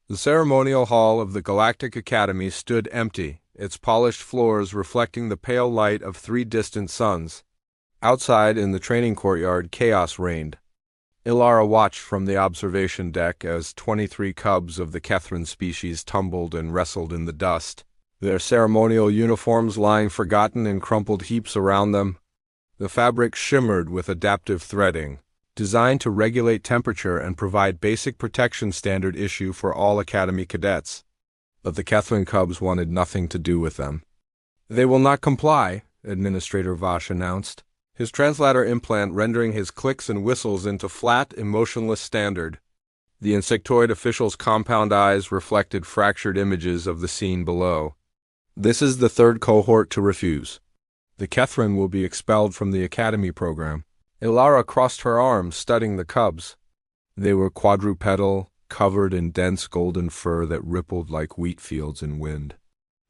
The ceremonial hall of the Galactic Academy stood empty, its polished floors reflecting the pale light of 3 distant suns. Outside, in the training courtyard, chaos reigned. Ilara watched from the observation deck as 23 cubs of the Kethran species tumbled and wrestled in the dust, their ceremonial uniforms lying forgotten in crumpled heaps around them. The fabric shimmered with adaptive threading, designed to regulate temperature and provide basic protection standard issue for all Academy cadets. But the Kethran cubs wanted nothing to do with them. "They will not comply," Administrator Vash announced, his translator implant rendering his clicks and whistles into flat, emotionless standard. The insectoid official's compound eyes reflected fractured images of the scene below. "This is the 3rd cohort to refuse. The Kethran will be expelled from the Academy program." Ilara crossed her arms, studying the cubs. They were quadrupedal, covered in dense golden fur that rippled like wheat fields in wind.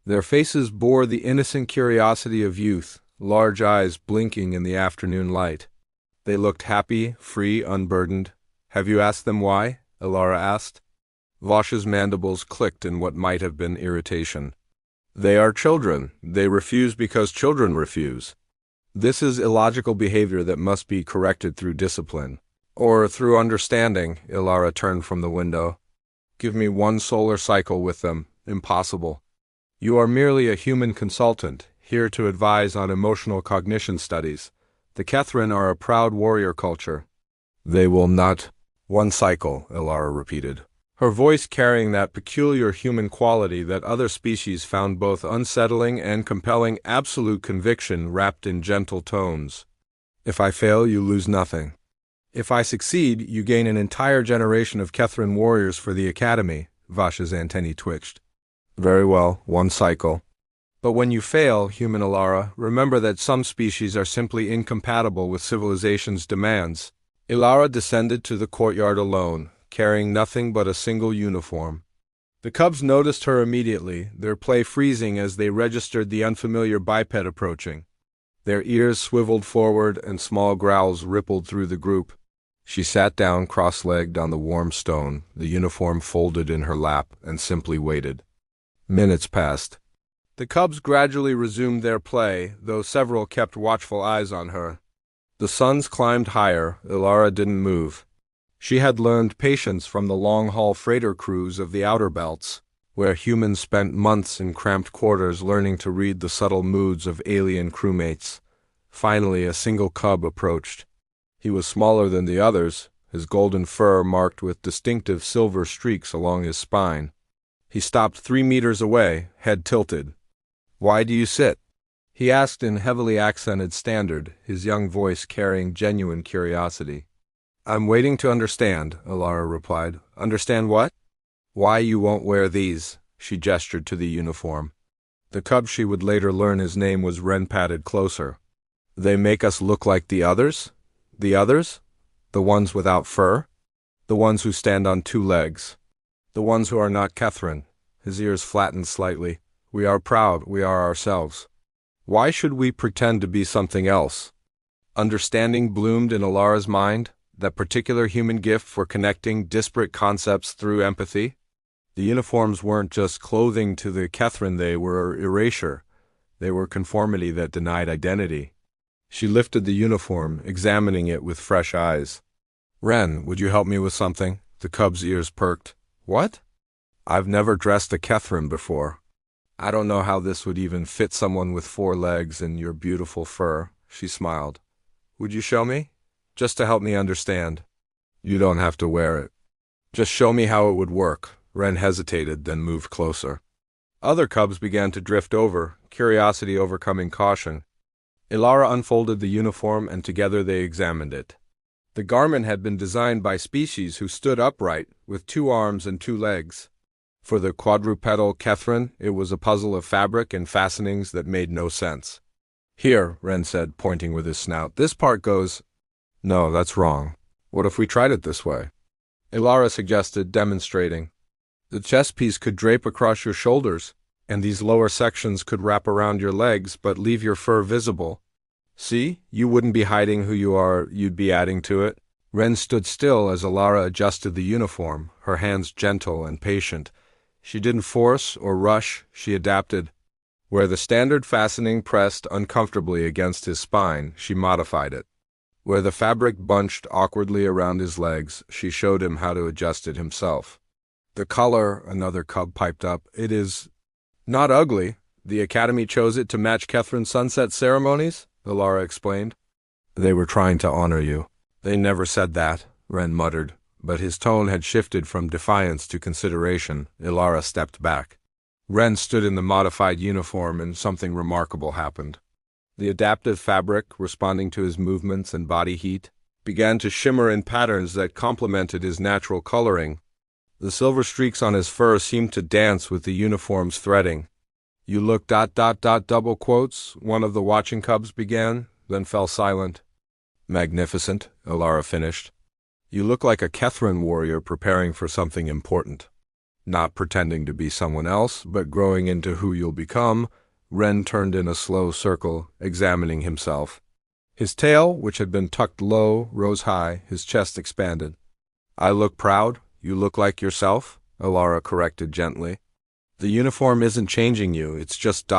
Their faces bore the innocent curiosity of youth, large eyes blinking in the afternoon light. They looked happy, free, unburdened. "Have you asked them why?" Ilara asked. Vosh's mandibles clicked in what might have been irritation. "They are children. They refuse because children refuse. This is illogical behavior that must be corrected through discipline. Or through understanding." Ilara turned from the window. "Give me 1 solar cycle with them. Impossible. You are merely a human consultant, here to advise on emotional cognition studies. The Kethran are a proud warrior culture." "They will not." 1 cycle, Ilara repeated, her voice carrying that peculiar human quality that other species found both unsettling and compelling absolute conviction wrapped in gentle tones. "If I fail, you lose nothing. If I succeed, you gain an entire generation of Kethran warriors for the Academy." Vash's antennae twitched. "Very well, 1 cycle. But when you fail, human Ilara, remember that some species are simply incompatible with civilization's demands." Ilara descended to the courtyard alone, carrying nothing but a single uniform. The cubs noticed her immediately, their play freezing as they registered the unfamiliar biped approaching. Their ears swiveled forward and small growls rippled through the group. She sat down cross-legged on the warm stone, the uniform folded in her lap, and simply waited. Minutes passed. The cubs gradually resumed their play, though several kept watchful eyes on her. The suns climbed higher. Ilara didn't move. She had learned patience from the long-haul freighter crews of the outer belts, where humans spent months in cramped quarters learning to read the subtle moods of alien crewmates. Finally, a single cub approached. He was smaller than the others, his golden fur marked with distinctive silver streaks along his spine. He stopped 3 meters away, head tilted. "Why do you sit?" he asked in heavily accented standard, his young voice carrying genuine curiosity. "I'm waiting to understand," Ilara replied. "Understand what?" "Why you won't wear these." She gestured to the uniform. The cub she would later learn his name was Ren patted closer. "They make us look like the others?" "The others? The ones without fur? The ones who stand on 2 legs? The ones who are not Kethran?" His ears flattened slightly. "We are proud, we are ourselves. Why should we pretend to be something else?" Understanding bloomed in Ilara's mind, that particular human gift for connecting disparate concepts through empathy. The uniforms weren't just clothing to the Kethran, they were erasure. They were conformity that denied identity. She lifted the uniform, examining it with fresh eyes. "Ren, would you help me with something?" The cub's ears perked. "What?" "I've never dressed a Kethran before. I don't know how this would even fit someone with 4 legs and your beautiful fur." She smiled. "Would you show me? Just to help me understand." "You don't have to wear it. Just show me how it would work." Ren hesitated, then moved closer. Other cubs began to drift over, curiosity overcoming caution. Ilara unfolded the uniform and together they examined it. The garment had been designed by species who stood upright, with 2 arms and 2 legs. For the quadrupedal Kethran, it was a puzzle of fabric and fastenings that made no sense. "Here," Ren said, pointing with his snout, "this part goes—" "No, that's wrong. What if we tried it this way?" Ilara suggested, demonstrating. "The chest piece could drape across your shoulders, and these lower sections could wrap around your legs but leave your fur visible. See, you wouldn't be hiding who you are, you'd be adding to it." Ren stood still as Alara adjusted the uniform, her hands gentle and patient. She didn't force or rush, she adapted. Where the standard fastening pressed uncomfortably against his spine, she modified it. Where the fabric bunched awkwardly around his legs, she showed him how to adjust it himself. The color, another cub piped up, it is not ugly. The Academy chose it to match Kethrin's sunset ceremonies, Alara explained. They were trying to honor you. They never said that, Ren muttered, but his tone had shifted from defiance to consideration. Alara stepped back. Ren stood in the modified uniform and something remarkable happened. The adaptive fabric, responding to his movements and body heat, began to shimmer in patterns that complemented his natural coloring. The silver streaks on his fur seemed to dance with the uniform's threading. You look ... double quotes, one of the watching cubs began, then fell silent. Magnificent, Alara finished. You look like a Kethrin warrior preparing for something important. Not pretending to be someone else, but growing into who you'll become. Ren turned in a slow circle, examining himself. His tail, which had been tucked low, rose high, his chest expanded. I look proud, you look like yourself, Alara corrected gently. The uniform isn't changing you, it's just ...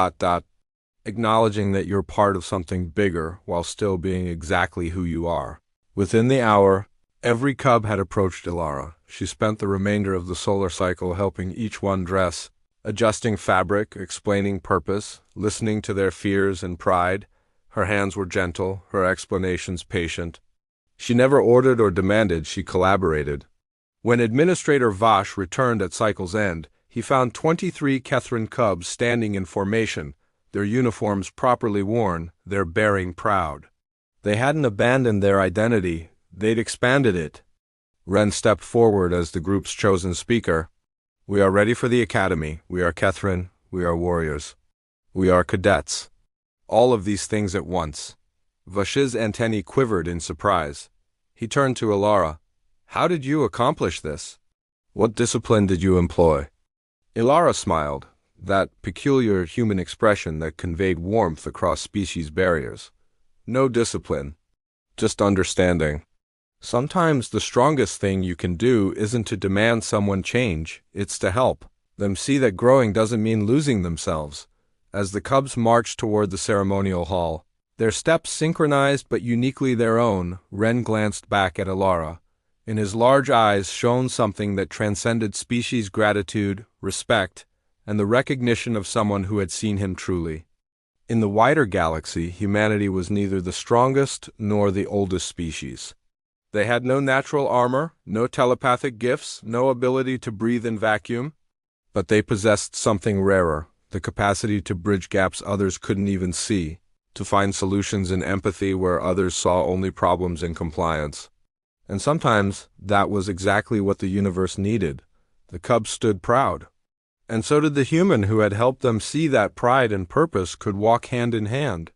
acknowledging that you're part of something bigger while still being exactly who you are. Within the hour, every cub had approached Alara. She spent the remainder of the solar cycle helping each one dress, adjusting fabric, explaining purpose, listening to their fears and pride. Her hands were gentle, her explanations patient. She never ordered or demanded, she collaborated. When Administrator Vash returned at cycle's end, he found 23 Kethrin cubs standing in formation, their uniforms properly worn, their bearing proud. They hadn't abandoned their identity, they'd expanded it. Ren stepped forward as the group's chosen speaker. We are ready for the Academy. We are Kethrin. We are warriors. We are cadets. All of these things at once. Vash's antennae quivered in surprise. He turned to Alara. How did you accomplish this? What discipline did you employ? Alara smiled, that peculiar human expression that conveyed warmth across species barriers. No discipline, just understanding. Sometimes the strongest thing you can do isn't to demand someone change, it's to help them see that growing doesn't mean losing themselves. As the cubs marched toward the ceremonial hall, their steps synchronized but uniquely their own, Ren glanced back at Alara. In his large eyes shone something that transcended species gratitude, respect, and the recognition of someone who had seen him truly. In the wider galaxy, humanity was neither the strongest nor the oldest species. They had no natural armor, no telepathic gifts, no ability to breathe in vacuum, but they possessed something rarer, the capacity to bridge gaps others couldn't even see, to find solutions in empathy where others saw only problems in compliance. And sometimes that was exactly what the universe needed. The cubs stood proud. And so did the human who had helped them see that pride and purpose could walk hand in hand.